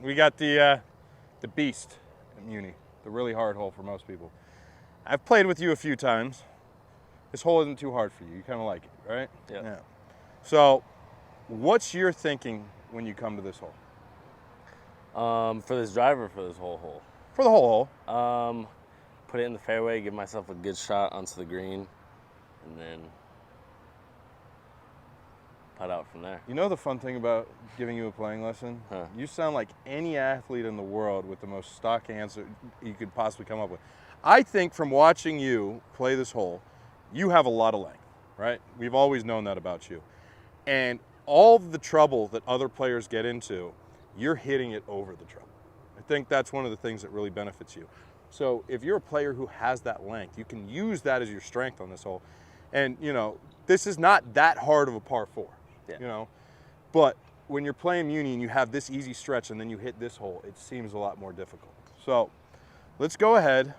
We got the Beast at Muni, the really hard hole for most people. I've played with you a few times. This hole isn't too hard for you. You kind of like it, right? Yeah. So, what's your thinking when you come to this hole? For this driver, for this whole hole. For the whole hole. Put it in the fairway, give myself a good shot onto the green, and then putt out from there. You know the fun thing about giving you a playing lesson? Huh. You sound like any athlete in the world with the most stock answer you could possibly come up with. I think from watching you play this hole, you have a lot of length, right? We've always known that about you. And all of the trouble that other players get into, you're hitting it over the trouble. I think that's one of the things that really benefits you. So if you're a player who has that length, you can use that as your strength on this hole. And, you know, this is not that hard of a par 4, you know. But when you're playing Muni and you have this easy stretch and then you hit this hole, it seems a lot more difficult. So let's go ahead,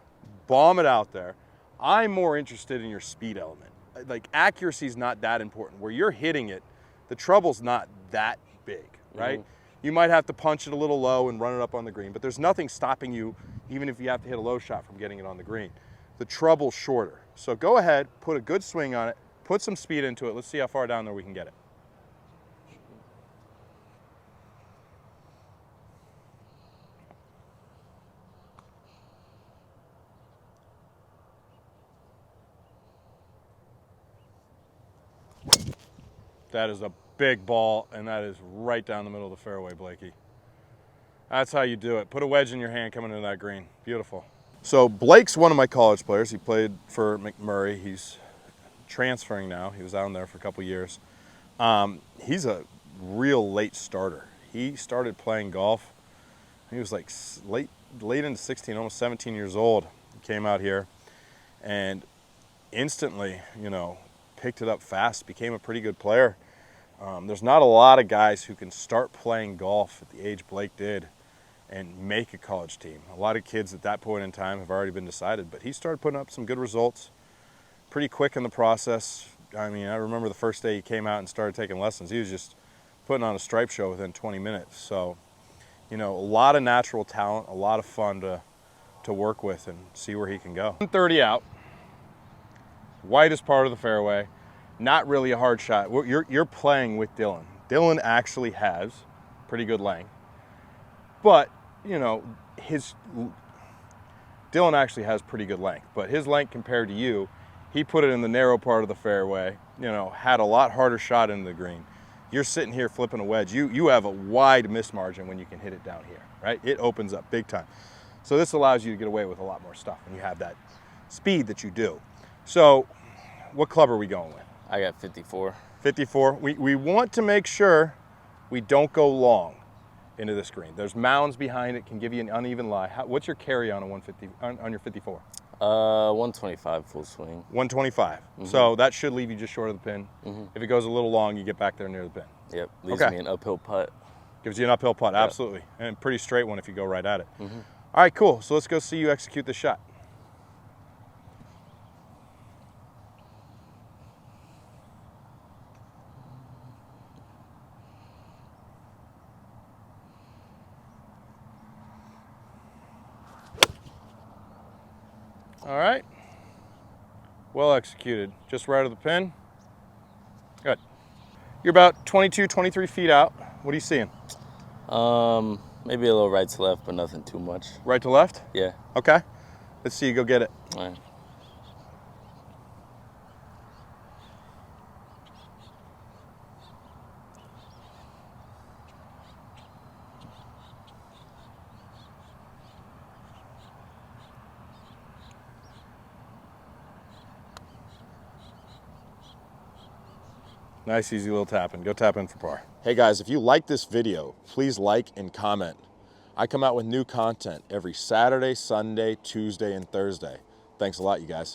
bomb it out there. I'm more interested in your speed element. Like, accuracy is not that important. Where you're hitting it, the trouble's not that big, right? You might have to punch it a little low and run it up on the green, but there's nothing stopping you, even if you have to hit a low shot, from getting it on the green. The trouble's shorter. So go ahead, put a good swing on it, put some speed into it. Let's see how far down there we can get it. That is a big ball, and that is right down the middle of the fairway, Blakey. That's how you do it. Put a wedge in your hand coming into that green. Beautiful. So Blake's one of my college players. He played for McMurray. He's transferring now. He was down there for a couple years. He's a real late starter. He started playing golf. He was like late into 16, almost 17 years old. He came out here and instantly, you know, picked it up fast, became a pretty good player. There's not a lot of guys who can start playing golf at the age Blake did and make a college team. A lot of kids at that point in time have already been decided, but he started putting up some good results pretty quick in the process. I mean, I remember the first day he came out and started taking lessons, he was just putting on a stripe show within 20 minutes. So, you know, a lot of natural talent, a lot of fun to work with and see where he can go. 130 out, widest part of the fairway. Not really a hard shot. You're playing with Dylan. Dylan actually has pretty good length, but you know, Dylan actually has pretty good length, but his length compared to you, he put it in the narrow part of the fairway, you know, had a lot harder shot into the green. You're sitting here flipping a wedge. You have a wide miss margin when you can hit it down here, right? It opens up big time. So this allows you to get away with a lot more stuff when you have that speed that you do. So what club are we going with? I got 54. 54. We want to make sure we don't go long into this green. There's mounds behind it, can give you an uneven lie. What's your carry on a 150 on your 54? 125 full swing. 125. So that should leave you just short of the pin. If it goes a little long, you get back there near the pin. Yep. Leaves me an uphill putt. Gives you an uphill putt, absolutely. And a pretty straight one if you go right at it. All right, cool. So let's go see you execute the shot. All right, well executed. Just right of the pin. Good. You're about 22, 23 feet out. What are you seeing? Maybe a little right to left, but nothing too much. Right to left? Yeah. Okay. Let's see you go get it. All right. Nice, easy little tap in. Go tap in for par. Hey guys, if you like this video, please like and comment. I come out with new content every Saturday, Sunday, Tuesday, and Thursday. Thanks a lot, you guys.